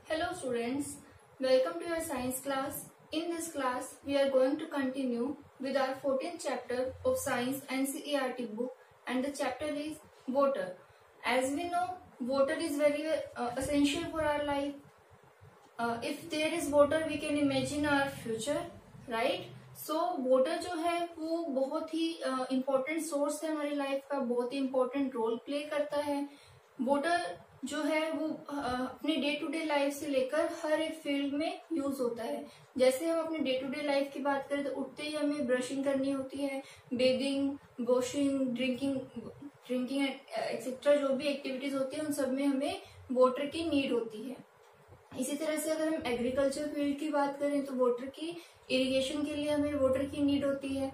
Hello students, welcome to your science class. In this class, we are going to continue with our 14th chapter of science NCERT book, and the chapter is water. As we know, water is very essential for our life. If there is water, we can imagine our future, right? So water जो है वो बहुत ही important source है हमारी life का, बहुत ही important role play करता है. वाटर जो है वो अपनी डे टू डे लाइफ से लेकर हर एक फील्ड में यूज होता है. जैसे हम अपने डे टू डे लाइफ की बात करें तो उठते ही हमें ब्रशिंग करनी होती है, बेदिंग, वॉशिंग, ड्रिंकिंग एक्सेट्रा जो भी एक्टिविटीज होती है उन सब में हमें वाटर की नीड होती है. इसी तरह से अगर हम एग्रीकल्चर फील्ड की बात करें तो वाटर की इरिगेशन के लिए हमें वाटर की नीड होती है.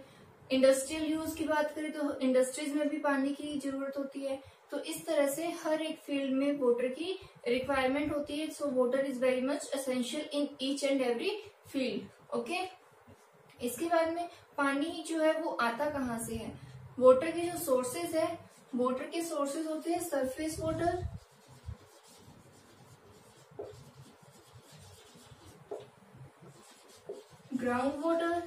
इंडस्ट्रियल यूज की बात करें तो इंडस्ट्रीज में भी पानी की जरूरत होती है. तो इस तरह से हर एक फील्ड में वाटर की रिक्वायरमेंट होती है. So water is very much essential in each and every field. Okay, इसके बाद में पानी जो है वो आता कहाँ से है. वाटर के जो सोर्सेज है, वाटर के सोर्सेज होते हैं surface water, ground water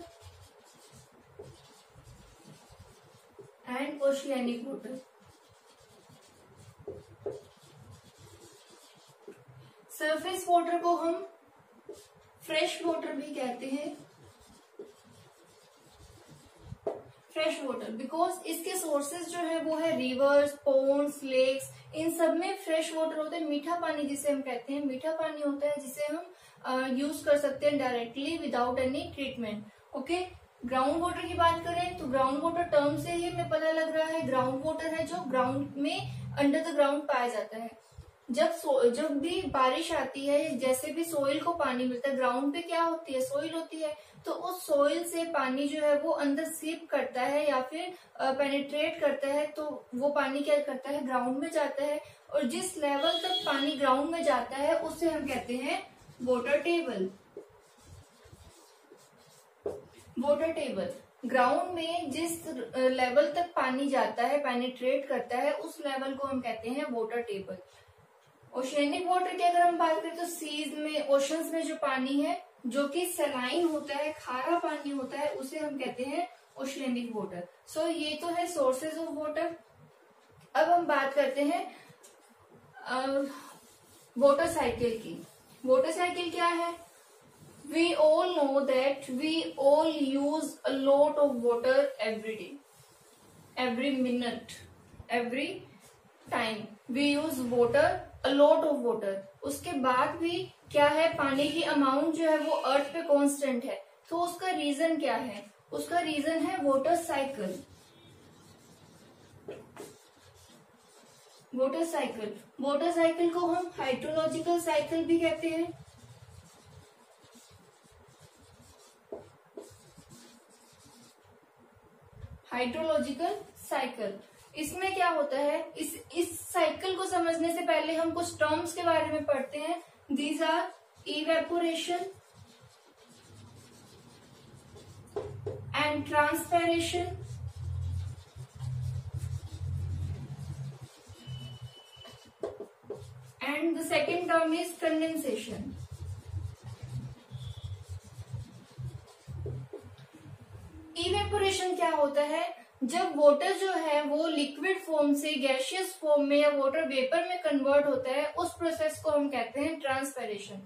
and oceanic water. Surface water को हम फ्रेश वाटर भी कहते हैं. फ्रेश वाटर बिकॉज इसके सोर्सेज जो है वो है रिवर्स, पोन्ड्स, लेक्स. इन सब में फ्रेश वाटर होता है. मीठा पानी जिसे हम कहते हैं, मीठा पानी होता है जिसे हम यूज कर सकते हैं directly without any treatment. Okay, ground water की बात करें तो ग्राउंड वाटर टर्म से ही हमें पता लग रहा है ग्राउंड वाटर है जो ग्राउंड में अंडर द ग्राउंड पाया जाता है. जब भी बारिश आती है, जैसे भी सोइल को पानी मिलता है, ग्राउंड पे क्या होती है, सोइल होती है. तो उस सोइल से पानी जो है वो अंदर सीप करता है या फिर पेनिट्रेट करता है. तो वो पानी क्या करता है, ग्राउंड में जाता है. और जिस लेवल तक पानी ग्राउंड में जाता है उसे हम कहते हैं water table. Water table ground में जिस लेवल तक पानी जाता है, पेनिट्रेट करता है, उस लेवल को हम कहते हैं वाटर टेबल. ओशियनिक वाटर की अगर हम बात करें तो सीज में, ओशंस में जो पानी है जो कि सलाइन होता है, खारा पानी होता है, उसे हम कहते हैं ओशियनिक वाटर. सो ये तो है सोर्सेज ऑफ वाटर. अब हम बात करते हैं वाटर साइकिल की. वाटर साइकिल क्या है? We all know that we all use a lot of water every day, every minute, every time. We use water, a lot of water. उसके बाद भी क्या है, पानी की अमाउंट जो है वो अर्थ पे कांस्टेंट है. तो उसका रीजन क्या है? उसका रीजन है water cycle. Water cycle, water cycle को हम हाइड्रोलॉजिकल साइकिल भी कहते हैं. हाइड्रोलॉजिकल साइकिल, इसमें क्या होता है, इस साइकिल को समझने से पहले हम कुछ टर्म्स के बारे में पढ़ते हैं. These are evaporation and transpiration and the second term is condensation. Evaporation क्या होता है? जब वाटर जो है वो लिक्विड फॉर्म से गैसियस फॉर्म में या वाटर वेपर में कन्वर्ट होता है, उस प्रोसेस को हम कहते हैं ट्रांसपैरेशन.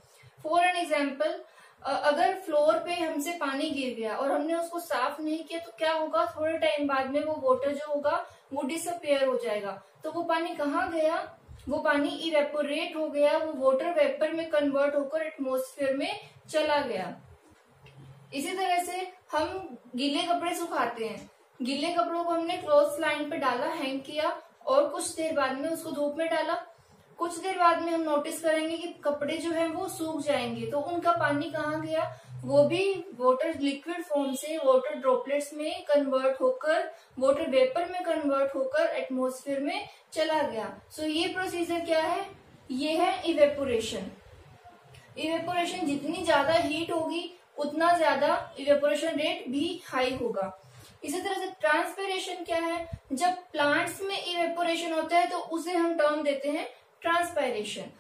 फॉर एन एग्जांपल, अगर फ्लोर पे हमसे पानी गिर गया और हमने उसको साफ नहीं किया तो क्या होगा, थोड़े टाइम बाद में वो वाटर जो होगा वो डिसअपियर हो जाएगा. तो वो पानी कहाँ गया? वो पानी इवेपोरेट हो गया, वो वाटर वेपर में कन्वर्ट होकर एटमोस्फेयर में चला गया. इसी तरह से हम गीले कपड़े सुखाते हैं. गीले कपड़ों को हमने क्लोथ लाइन पे डाला, हैंग किया, और कुछ देर बाद में उसको धूप में डाला. कुछ देर बाद में हम नोटिस करेंगे कि कपड़े जो हैं वो सूख जाएंगे. तो उनका पानी कहाँ गया? वो भी वाटर लिक्विड फॉर्म से वाटर ड्रॉपलेट्स में कन्वर्ट होकर, वाटर वेपर में कन्वर्ट होकर एटमोस्फेयर में चला गया. सो ये प्रोसीजर क्या है? ये है इवेपोरेशन. इवेपोरेशन जितनी ज्यादा हीट होगी उतना ज्यादा इवेपोरेशन रेट भी हाई होगा. इसी तरह से ट्रांसपीरेशन क्या है, जब प्लांट्स में इवेपोरेशन होता है तो उसे हम टर्म देते हैं ट्रांसपायरेशन.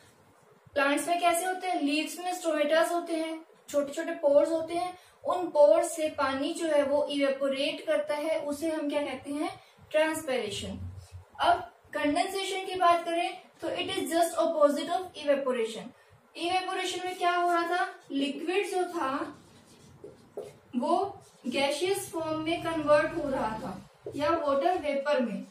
प्लांट्स में कैसे होते हैं, लीव्स में स्ट्रोमेटास होते हैं, छोटे छोटे पोर्स होते हैं, उन पोर्स से पानी जो है वो इवेपोरेट करता है, उसे हम क्या कहते हैं, ट्रांसपैरेशन। अब कंडेंसेशन की बात करें तो it is just opposite of evaporation. Evaporation में क्या हो रहा था, लिक्विड जो था वो गैसियस फॉर्म में कन्वर्ट हो रहा था या वाटर वेपर में,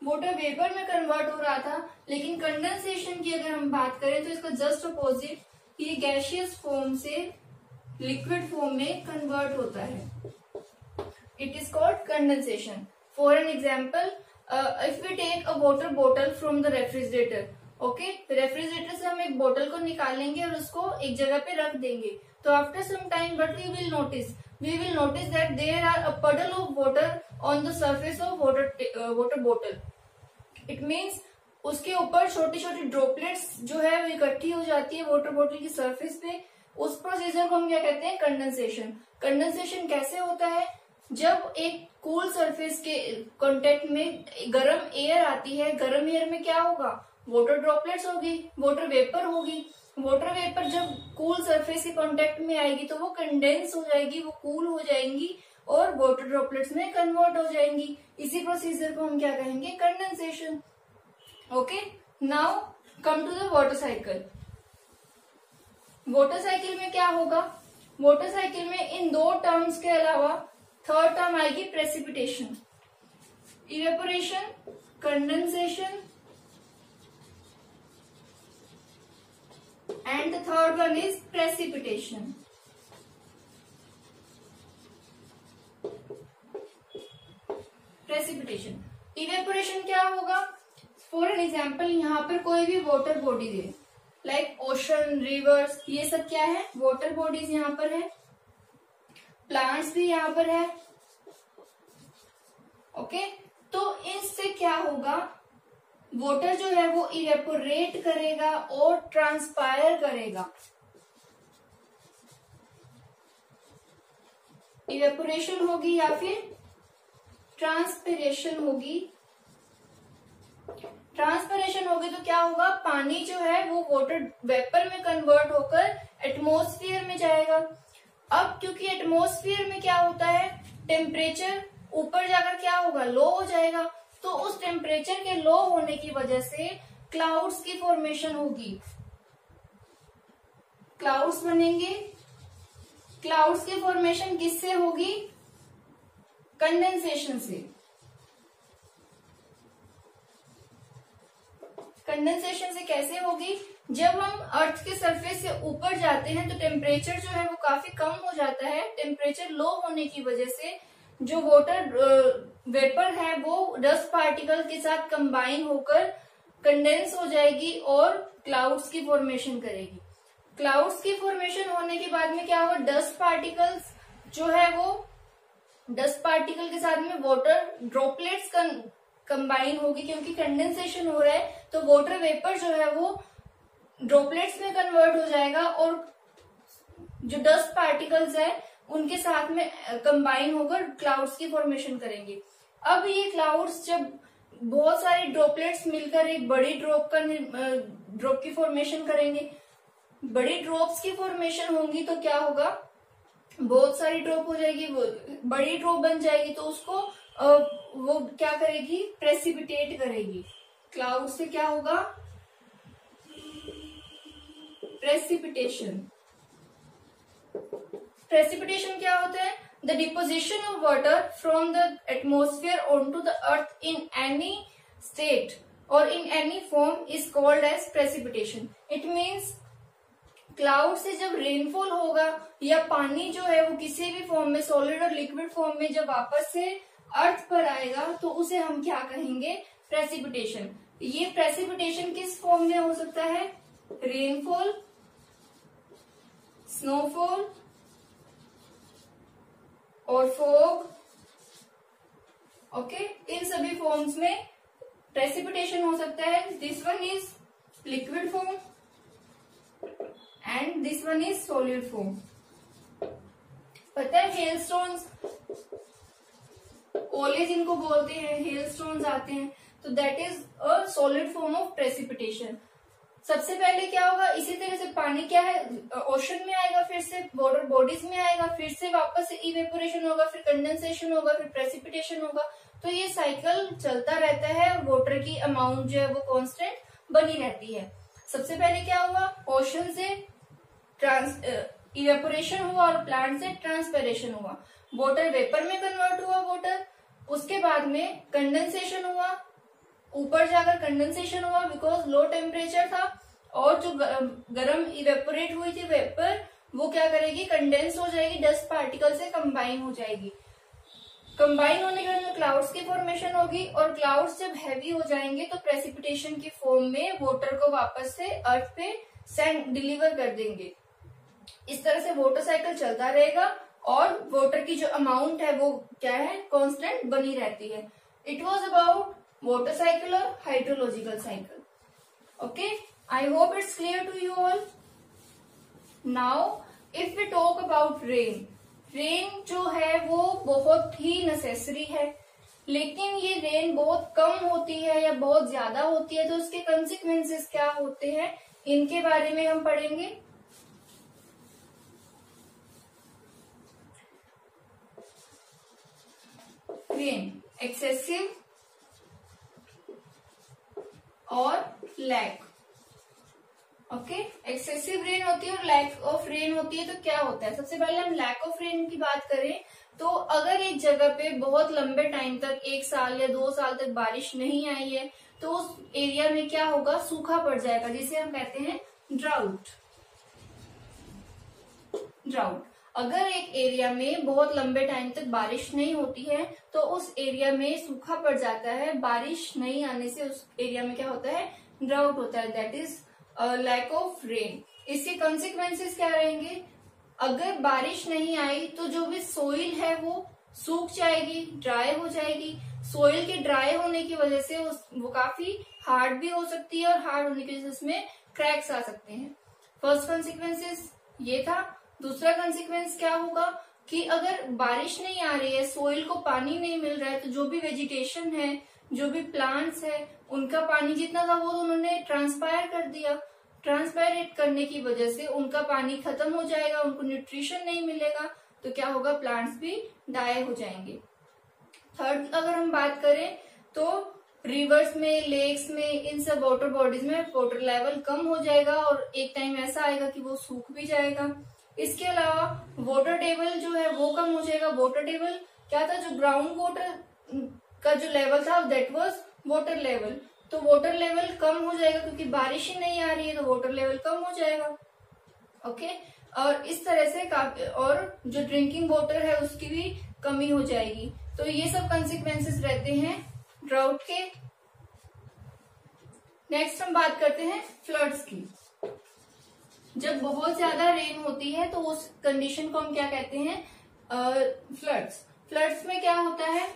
वाटर वेपर में कन्वर्ट हो रहा था। लेकिन कंडेंसेशन की अगर हम बात करें तो इसका जस्ट अपोजिट, ये गैसियस फॉर्म से लिक्विड फॉर्म में कन्वर्ट होता है। It is called condensation. For an example, if we take a water bottle from the refrigerator, okay, refrigerator से हम एक बोतल को निकालेंगे और उसको एक जगह पे रख देंगे, तो after some time what we will notice that there are a puddle of water on the surface of water bottle. It means उसके ऊपर छोटी छोटी ड्रॉपलेट्स जो है वो इकट्ठी हो जाती है वाटर बॉटल की सरफेस पे। उस प्रोसीजर को हम क्या कहते हैं, कंडेंसेशन। कंडेंसेशन कैसे होता है, जब एक कूल सरफेस के कांटेक्ट में गर्म एयर आती है, गर्म एयर में क्या होगा, वाटर ड्रॉपलेट्स होगी, वाटर वेपर होगी। वाटर वेपर जब कूल सरफेस के कांटेक्ट में आएगी तो वो कंडेंस हो जाएगी, वो कूल हो जाएंगी और वाटर ड्रॉपलेट्स में कन्वर्ट हो जाएंगी। इसी प्रोसीजर को हम क्या कहेंगे, condensation. Okay, now come to the water cycle. Water cycle में क्या होगा, वाटर साइकिल में इन दो टर्म्स के अलावा थर्ड टर्म आएगी precipitation. Evaporation, condensation and the third one is precipitation. Precipitation, evaporation क्या होगा, फॉर एन एग्जाम्पल यहाँ पर कोई भी वाटर बॉडी है, लाइक ओशन, रिवर्स, ये सब क्या है, वाटर बॉडीज यहाँ पर है, प्लांट्स भी यहाँ पर है। ओके, तो इससे क्या होगा, वाटर जो है वो इवेपोरेट करेगा और ट्रांसपायर करेगा। इवेपोरेशन होगी या फिर ट्रांसपिरेशन होगी। ट्रांसपिरेशन होगी तो क्या होगा, पानी जो है वो वाटर वेपर में कन्वर्ट होकर एटमॉस्फेयर में जाएगा। अब क्योंकि एटमॉस्फेयर में क्या होता है, टेम्परेचर ऊपर जाकर क्या होगा, लो हो जाएगा, तो उस टेम्परेचर के लो होने की वजह से क्लाउड्स की फॉर्मेशन होगी, क्लाउड्स बनेंगे। क्लाउड्स की फॉर्मेशन किससे होगी, कंडेंसेशन से। कंडेंसेशन से कैसे होगी, जब हम अर्थ के सरफेस से ऊपर जाते हैं तो टेम्परेचर जो है वो काफी कम हो जाता है। टेम्परेचर लो होने की वजह से जो वाटर वेपर है वो डस्ट पार्टिकल के साथ कंबाइन होकर कंडेंस हो जाएगी और क्लाउड्स की फॉर्मेशन करेगी। क्लाउड्स की फॉर्मेशन होने के बाद में क्या होगा, डस्ट पार्टिकल्स जो है वो डस्ट पार्टिकल के साथ में वाटर ड्रॉपलेट्स कंबाइन होगी, क्योंकि कंडेंसेशन हो रहा है तो वाटर वेपर जो है वो ड्रॉपलेट्स में कन्वर्ट हो जाएगा और जो डस्ट पार्टिकल्स है उनके साथ में कंबाइन होकर क्लाउड्स की फॉर्मेशन करेंगे। अब ये क्लाउड्स जब बहुत सारे ड्रॉपलेट्स मिलकर एक बड़ी ड्रॉप की फॉर्मेशन करेंगे, बड़ी ड्रॉप्स की फॉर्मेशन होंगी तो क्या होगा, बहुत सारी ड्रॉप हो जाएगी, वो बड़ी ड्रॉप बन जाएगी, तो उसको वो क्या करेगी, प्रेसिपिटेट करेगी। क्लाउड से क्या होगा, प्रेसिपिटेशन। प्रेसिपिटेशन क्या होता है, the deposition of water from the atmosphere on to the earth in any state और in any form is called as precipitation. It means cloud से जब रेनफॉल होगा या पानी जो है वो किसी भी फॉर्म में, सॉलिड और लिक्विड फॉर्म में जब वापस से अर्थ पर आएगा तो उसे हम क्या कहेंगे, प्रेसिपिटेशन। ये प्रेसिपिटेशन किस फॉर्म में हो सकता है, रेनफॉल, स्नोफॉल और फॉग। ओके, इन सभी फॉर्म्स में प्रेसिपिटेशन हो सकता है। This one is liquid form and this one is solid form. पता है हेलस्टोन्स, ओले जिनको बोलते हैं, हेल स्टोन्स आते हैं, तो that is a solid form of precipitation. सबसे पहले क्या होगा, इसी तरह से पानी क्या है, ओशन में आएगा, फिर से वाटर बॉडीज में आएगा, फिर से वापस से इवेपोरेशन होगा, फिर कंडेंसेशन होगा, फिर प्रेसिपिटेशन होगा। तो ये साइकिल चलता रहता है और वाटर की अमाउंट जो है वो कांस्टेंट बनी रहती है। सबसे पहले क्या हुआ, ओशन से इवेपोरेशन हुआ और प्लांट से ट्रांसपेरेशन हुआ, वाटर वेपर में कन्वर्ट हुआ वाटर, उसके बाद में कंडेंसेशन हुआ, ऊपर जाकर कंडेंसेशन हुआ बिकॉज लो टेम्परेचर था, और जो गर्म इवेपोरेट हुई थी वेपर वो क्या करेगी, कंडेंस हो जाएगी, डस्ट पार्टिकल से कंबाइन हो जाएगी। कंबाइन होने के बाद क्लाउड्स की फॉर्मेशन होगी, और क्लाउड्स जब हैवी हो जाएंगे तो प्रेसिपिटेशन की फॉर्म में वाटर को वापस से अर्थ पे सेंड डिलीवर कर देंगे। इस तरह से वाटर साइकिल चलता रहेगा और वाटर की जो अमाउंट है वो क्या है, कांस्टेंट बनी रहती है। It was about water cycle or hydrological cycle. Okay, I hope it's clear to you all. Now if we talk about rain, rain जो है वो बहुत ही नेसेसरी है, लेकिन ये रेन बहुत कम होती है या बहुत ज्यादा होती है तो उसके कंसिक्वेंसेस क्या होते हैं, इनके बारे में हम पढ़ेंगे। रेन एक्सेसिव और लैक। ओके, एक्सेसिव रेन होती है और लैक ऑफ रेन होती है। तो क्या होता है, सबसे पहले हम लैक ऑफ रेन की बात करें तो अगर एक जगह पे बहुत लंबे टाइम तक 1 साल या 2 साल तक बारिश नहीं आई है तो उस एरिया में क्या होगा, सूखा पड़ जाएगा, जिसे हम कहते हैं ड्राउट। ड्राउट, अगर एक एरिया में बहुत लंबे टाइम तक बारिश नहीं होती है तो उस एरिया में सूखा पड़ जाता है, बारिश नहीं आने से उस एरिया में क्या होता है, ड्राउट होता है, that is lack of rain. इसके कॉन्सिक्वेंसेस क्या रहेंगे, अगर बारिश नहीं आई तो जो भी सोइल है वो सूख जाएगी, ड्राई हो जाएगी। सोइल के ड्राई होने की वजह से वो काफी हार्ड भी हो सकती है और हार्ड होने की वजह से उसमें क्रैक्स आ सकते हैं। फर्स्ट कॉन्सिक्वेंसेस ये था। दूसरा कॉन्सिक्वेंस क्या होगा कि अगर बारिश नहीं आ रही है, सोइल को पानी नहीं मिल रहा है, तो जो भी वेजिटेशन है, जो भी प्लांट्स है, उनका पानी जितना था वो तो उन्होंने ट्रांसपायर कर दिया। ट्रांसपायरेट करने की वजह से उनका पानी खत्म हो जाएगा, उनको न्यूट्रिशन नहीं मिलेगा, तो क्या होगा, प्लांट्स भी डाई हो जाएंगे। थर्ड अगर हम बात करें तो रिवर्स में, लेक्स में, इन सब वाटर बॉडीज में वाटर लेवल कम हो जाएगा और एक टाइम ऐसा आएगा कि वो सूख भी जाएगा। इसके अलावा वाटर टेबल जो है वो कम हो जाएगा। वाटर टेबल क्या था, जो ग्राउंड वाटर का जो लेवल था दैट वाज वाटर लेवल, तो वाटर लेवल कम हो जाएगा क्योंकि बारिश ही नहीं आ रही है तो वाटर लेवल कम हो जाएगा। ओके, और इस तरह से काफी, और जो ड्रिंकिंग वाटर है उसकी भी कमी हो जाएगी। तो ये सब कंसिक्वेंसेस रहते हैं ड्राउट के। नेक्स्ट हम बात करते हैं फ्लड्स की। जब बहुत ज्यादा रेन होती है तो उस कंडीशन को हम क्या कहते हैं, फ्लड्स। फ्लड्स में क्या होता है,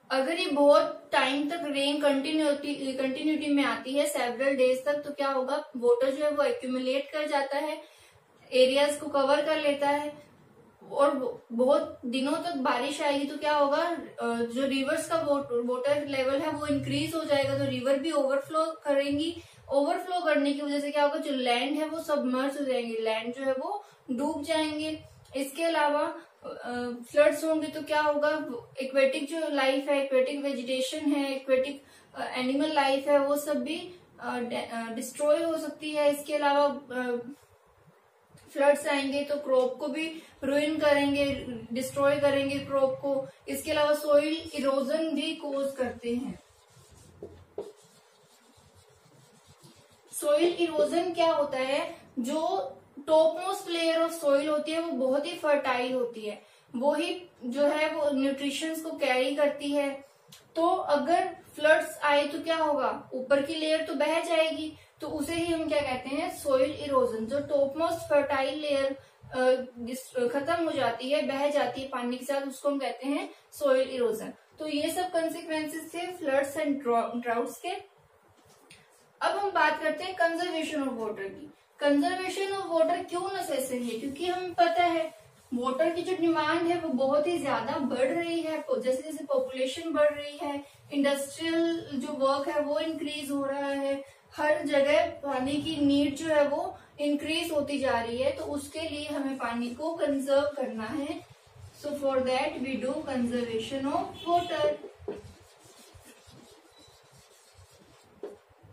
अगर ये बहुत टाइम तक रेन कंटिन्यूटी में आती है, सेवरल डेज तक, तो क्या होगा, वाटर जो है वो एक्यूमुलेट कर जाता है, एरियाज को कवर कर लेता है, और बहुत दिनों तक बारिश आएगी तो क्या होगा, जो रिवर्स का वाटर लेवल है वो इंक्रीज हो जाएगा, तो रिवर भी ओवरफ्लो करेंगी। ओवरफ्लो करने की वजह से क्या होगा, जो लैंड है वो सबमर्ज हो जाएंगे, लैंड जो है वो डूब जाएंगे। इसके अलावा फ्लड्स होंगे तो क्या होगा, एक्वेटिक जो लाइफ है, एक्वेटिक वेजिटेशन है, एक्वेटिक एनिमल लाइफ है, वो सब भी डिस्ट्रॉय हो सकती है। इसके अलावा फ्लड्स आएंगे तो क्रॉप को भी रुइन करेंगे, डिस्ट्रॉय करेंगे क्रॉप को। इसके अलावा सोइल इरोजन भी कोज करते हैं। सोइल इरोजन क्या होता है, जो top most layer of soil होती है वो बहुत ही फर्टाइल होती है, वो ही जो है वो न्यूट्रिशंस को कैरी करती है। तो अगर फ्लड्स आए तो क्या होगा, ऊपर की लेयर तो बह जाएगी, तो उसे ही हम क्या कहते हैं, सोइल इरोजन। जो टॉप मोस्ट फर्टाइल लेयर खत्म हो जाती है, बह जाती है पानी के साथ, उसको हम कहते हैं सोइल इरोजन। तो ये सब कंसिक्वेंसेस थे फ्लड्स एंड ड्राउट्स के। अब हम बात करते हैं कंजर्वेशन ऑफ वाटर की। कंजर्वेशन ऑफ वाटर क्यों नेसेसरी है, क्योंकि हमें पता है वाटर की जो डिमांड है वो बहुत ही ज्यादा बढ़ रही है। जैसे जैसे पॉपुलेशन बढ़ रही है, इंडस्ट्रियल जो वर्क है वो इंक्रीज हो रहा है, हर जगह पानी की नीड जो है वो इंक्रीज होती जा रही है। तो उसके लिए हमें पानी को कंजर्व करना है। So for that we do conservation of water.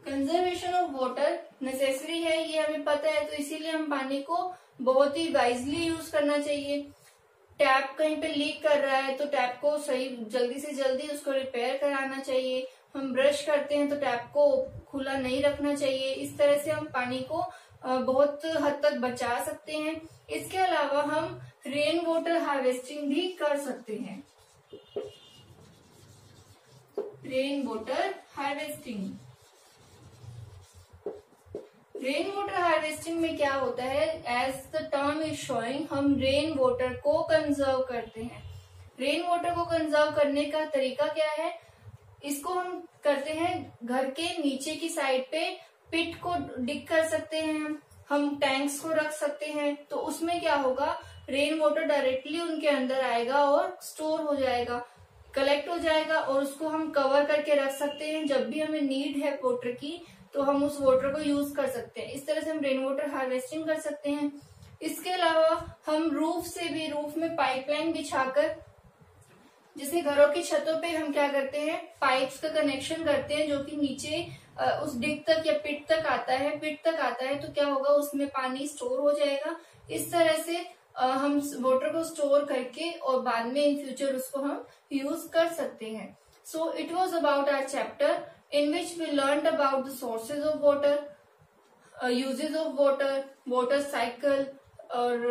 Conservation of water necessary है, ये हमें पता है, तो इसीलिए हम पानी को बहुत ही वाइजली यूज करना चाहिए। टैप कहीं पे लीक कर रहा है तो टैप को सही जल्दी से जल्दी उसको रिपेयर कराना चाहिए। हम ब्रश करते हैं तो टैप को खुला नहीं रखना चाहिए। इस तरह से हम पानी को बहुत हद तक बचा सकते हैं। इसके अलावा हम रेन वाटर हार्वेस्टिंग भी कर सकते हैं। Rain water harvesting, rain water harvesting में क्या होता है, as the term is showing, हम रेन वाटर को कंजर्व करते हैं। रेन वाटर को कंजर्व करने का तरीका क्या है, इसको हम करते हैं घर के नीचे की साइड पे पिट को डिग कर सकते हैं, हम टैंक्स को रख सकते हैं। तो उसमें क्या होगा, रेन वाटर डायरेक्टली उनके अंदर आएगा और स्टोर हो जाएगा, कलेक्ट हो जाएगा, और उसको हम कवर करके रख सकते हैं। जब भी हमें नीड है वाटर की तो हम उस वाटर को यूज कर सकते हैं। इस तरह से हम रेन वाटर हार्वेस्टिंग कर सकते हैं। इसके अलावा हम रूफ से भी, रूफ में पाइपलाइन बिछाकर, जैसे घरों की छतों पे हम क्या करते हैं, पाइप्स का कनेक्शन करते हैं जो कि नीचे उस डिग तक या पिट तक आता है, तो क्या होगा, उसमें पानी स्टोर हो जाएगा। इस तरह से हम वाटर को स्टोर करके और बाद में इन फ्यूचर उसको हम यूज कर सकते हैं। So it was about our chapter in which we learned about the sources of water, uses of water, water cycle और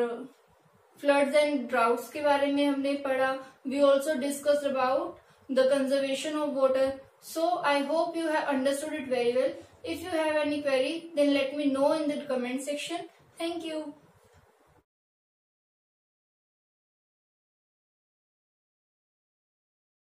floods and droughts के बारे में हमने पढ़ा। We also discussed about the conservation of water. So I hope you have understood it very well. If you have any query, then let me know in the comment section. Thank you.